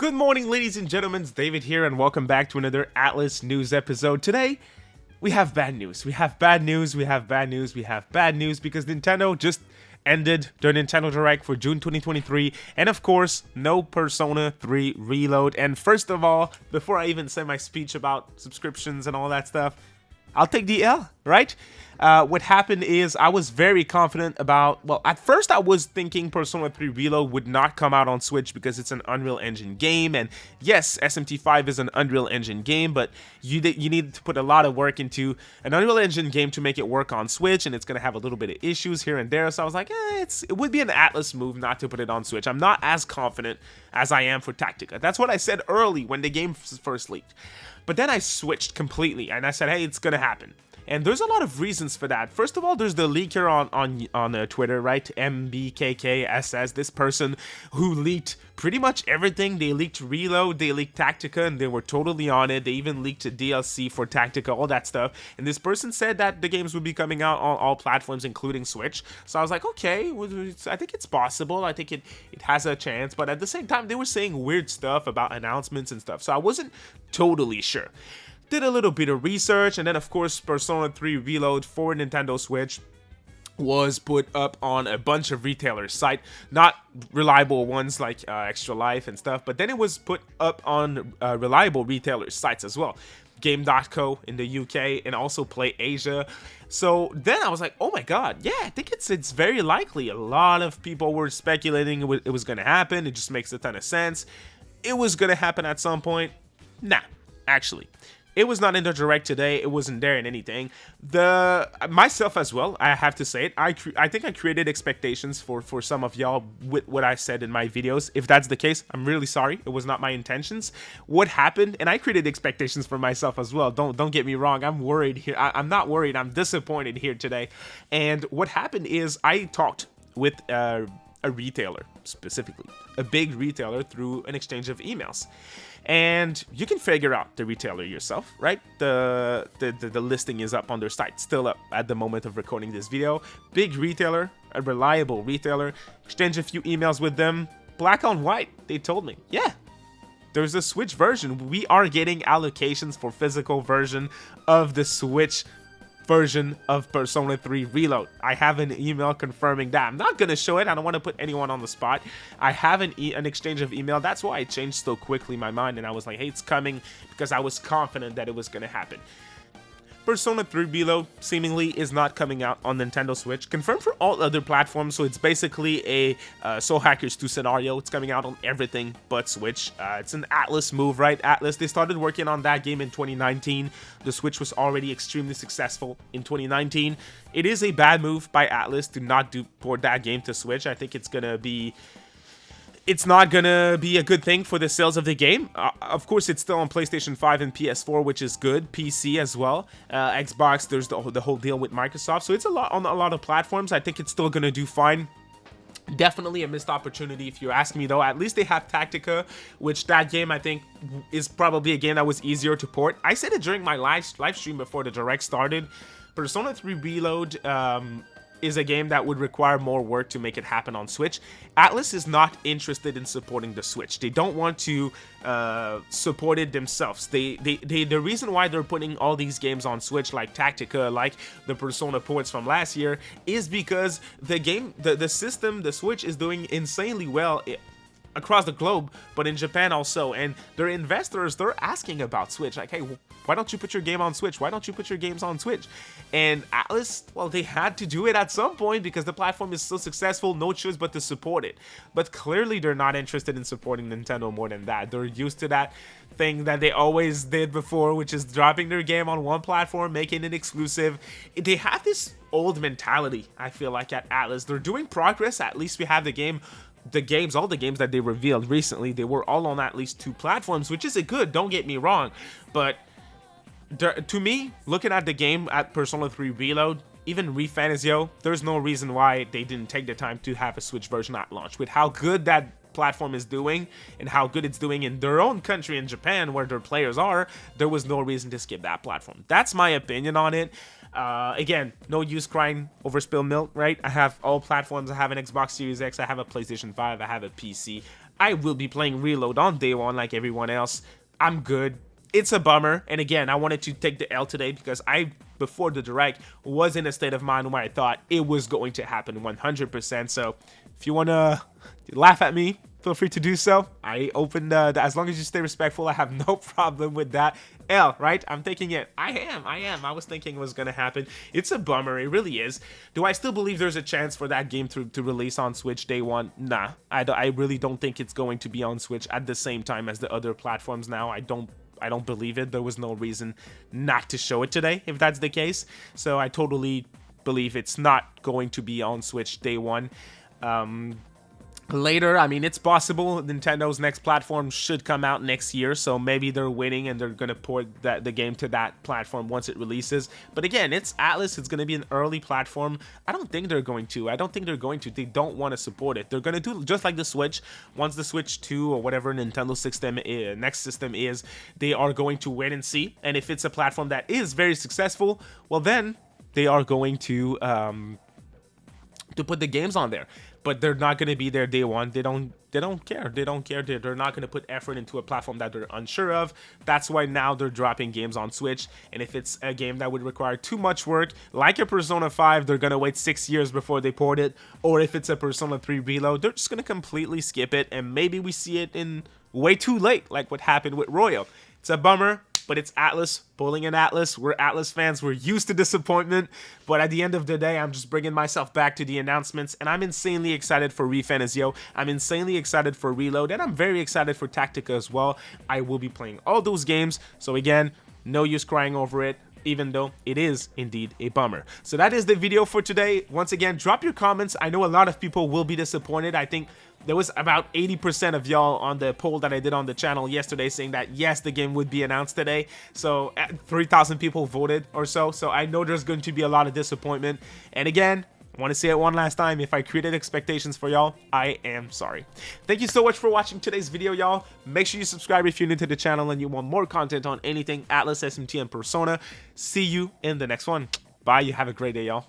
Good morning, ladies and gentlemen. It's David here, and welcome back to another Atlas news episode. Today, we have bad news. We have bad news. We have bad news. We have bad news because Nintendo just ended their Nintendo Direct for June 2023, and of course, no Persona 3 Reload. And first of all, before I even say my speech about subscriptions and all that stuff, I'll take the L, right? What happened is I was very confident about, well, at first I was thinking Persona 3 Reload would not come out on Switch because it's an Unreal Engine game, and yes, SMT5 is an Unreal Engine game, but you need to put a lot of work into an Unreal Engine game to make it work on Switch, and it's going to have a little bit of issues here and there, so I was like, it would be an Atlus move not to put it on Switch. I'm not as confident as I am for Tactica. That's what I said early when the game first leaked. But then I switched completely, and I said, hey, it's going to happen. And there's a lot of reasons for that. First of all, there's the leaker on Twitter, right? MBKKSS, this person who leaked pretty much everything. They leaked Reload, they leaked Tactica, and they were totally on it. They even leaked a DLC for Tactica, all that stuff. And this person said that the games would be coming out on all platforms, including Switch. So I was like, okay, I think it's possible. I think it has a chance. But at the same time, they were saying weird stuff about announcements and stuff. So I wasn't totally sure. Did a little bit of research, and then of course Persona 3 Reload for Nintendo Switch was put up on a bunch of retailers' site, not reliable ones like Extra Life and stuff, but then it was put up on reliable retailers' sites as well. Game.co in the UK and also Play Asia. So then I was like, oh my god, yeah, I think it's very likely. A lot of people were speculating it was going to happen. It just makes a ton of sense. It was going to happen at some point. Nah, actually. It was not in the Direct today. It wasn't there in anything. Myself as well, I have to say it. I think I created expectations for some of y'all with what I said in my videos. If that's the case, I'm really sorry. It was not my intentions. What happened, and I created expectations for myself as well. Don't get me wrong. I'm worried here. I'm not worried. I'm disappointed here today. And what happened is I talked with a retailer, specifically a big retailer, through an exchange of emails. And you can figure out the retailer yourself, right? The listing is up on their site, still up at the moment of recording this video. Big retailer, a reliable retailer. Exchange a few emails with them. Black on white, they told me, yeah, there's a Switch version. We are getting allocations for physical version of the Switch version of Persona 3 Reload. I have an email confirming that. I'm not gonna show it. I don't want to put anyone on the spot. I have an exchange of email. That's why I changed so quickly my mind, and I was like, hey, it's coming, because I was confident that it was gonna happen. Persona 3 Reload seemingly is not coming out on Nintendo Switch. Confirmed for all other platforms, so it's basically a Soul Hackers 2 scenario. It's coming out on everything but Switch. It's an Atlus move, right? Atlus, they started working on that game in 2019. The Switch was already extremely successful in 2019. It is a bad move by Atlus to not port that game to Switch. I think it's not gonna be a good thing for the sales of the game. Of course, it's still on PlayStation 5 and PS4, which is good. PC as well. Xbox, there's the whole deal with Microsoft, so it's on a lot of platforms. I think it's still gonna do fine. Definitely a missed opportunity if you ask me, though. At least they have Tactica, which that game I think is probably a game that was easier to port. I said it during my live stream before the Direct started. Persona 3 Reload is a game that would require more work to make it happen on Switch. Atlus is not interested in supporting the Switch. They don't want to support it themselves. The reason why they're putting all these games on Switch, like Tactica, like the Persona ports from last year, is because the system, the Switch, is doing insanely well across the globe, but in Japan also. And their investors, they're asking about Switch, like, hey, why don't you put your game on Switch? Why don't you put your games on Switch? And Atlus, well, they had to do it at some point because the platform is so successful, no choice but to support it. But clearly they're not interested in supporting Nintendo more than that. They're used to that thing that they always did before, which is dropping their game on one platform, making it exclusive. They have this old mentality, I feel like, at Atlus. They're doing progress. At least we have all the games that they revealed recently, they were all on at least 2 platforms, which is good, don't get me wrong. But to me, looking at the game at Persona 3 Reload, even ReFantazio, there's no reason why they didn't take the time to have a Switch version at launch. With how good that platform is doing and how good it's doing in their own country in Japan where their players are, there was no reason to skip that platform. That's my opinion on it. Again, no use crying over spilled milk, right? I have all platforms. I have an Xbox Series X, I have a PlayStation 5, I have a PC. I will be playing Reload on day one like everyone else. I'm good. It's a bummer, and again, I wanted to take the L today because before the direct, was in a state of mind where I thought it was going to happen 100%. So if you want to laugh at me, feel free to do so. I opened, as long as you stay respectful, I have no problem with that. L, right? I'm taking it. I am. I was thinking it was going to happen. It's a bummer. It really is. Do I still believe there's a chance for that game to release on Switch day one? Nah. I really don't think it's going to be on Switch at the same time as the other platforms now. I don't believe it. There was no reason not to show it today, if that's the case. So I totally believe it's not going to be on Switch day one. Later, I mean, it's possible Nintendo's next platform should come out next year, so maybe they're waiting and they're going to port the game to that platform once it releases. But again, it's Atlus. It's going to be an early platform. I don't think they're going to. They don't want to support it. They're going to do just like the Switch. Once the Switch 2 or whatever Nintendo system next system is, they are going to wait and see. And if it's a platform that is very successful, well, then they are going to put the games on there. But they're not going to be there day one. They don't care. They're not going to put effort into a platform that they're unsure of. That's why now they're dropping games on Switch. And if it's a game that would require too much work, like a Persona 5, they're going to wait 6 years before they port it. Or if it's a Persona 3 Reload, they're just going to completely skip it. And maybe we see it in way too late, like what happened with Royal. It's a bummer, but it's Atlus pulling an Atlus. We're Atlus fans. We're used to disappointment. But at the end of the day, I'm just bringing myself back to the announcements. And I'm insanely excited for ReFantasio. I'm insanely excited for Reload. And I'm very excited for Tactica as well. I will be playing all those games. So again, no use crying over it, even though it is indeed a bummer. So that is the video for today. Once again, drop your comments. I know a lot of people will be disappointed. I think there was about 80% of y'all on the poll that I did on the channel yesterday saying that yes, the game would be announced today. So 3,000 people voted or so. So I know there's going to be a lot of disappointment. And again, I want to say it one last time. If I created expectations for y'all, I am sorry. Thank you so much for watching today's video, y'all. Make sure you subscribe if you're new to the channel and you want more content on anything Atlus, SMT, and Persona. See you in the next one. Bye. You have a great day, y'all.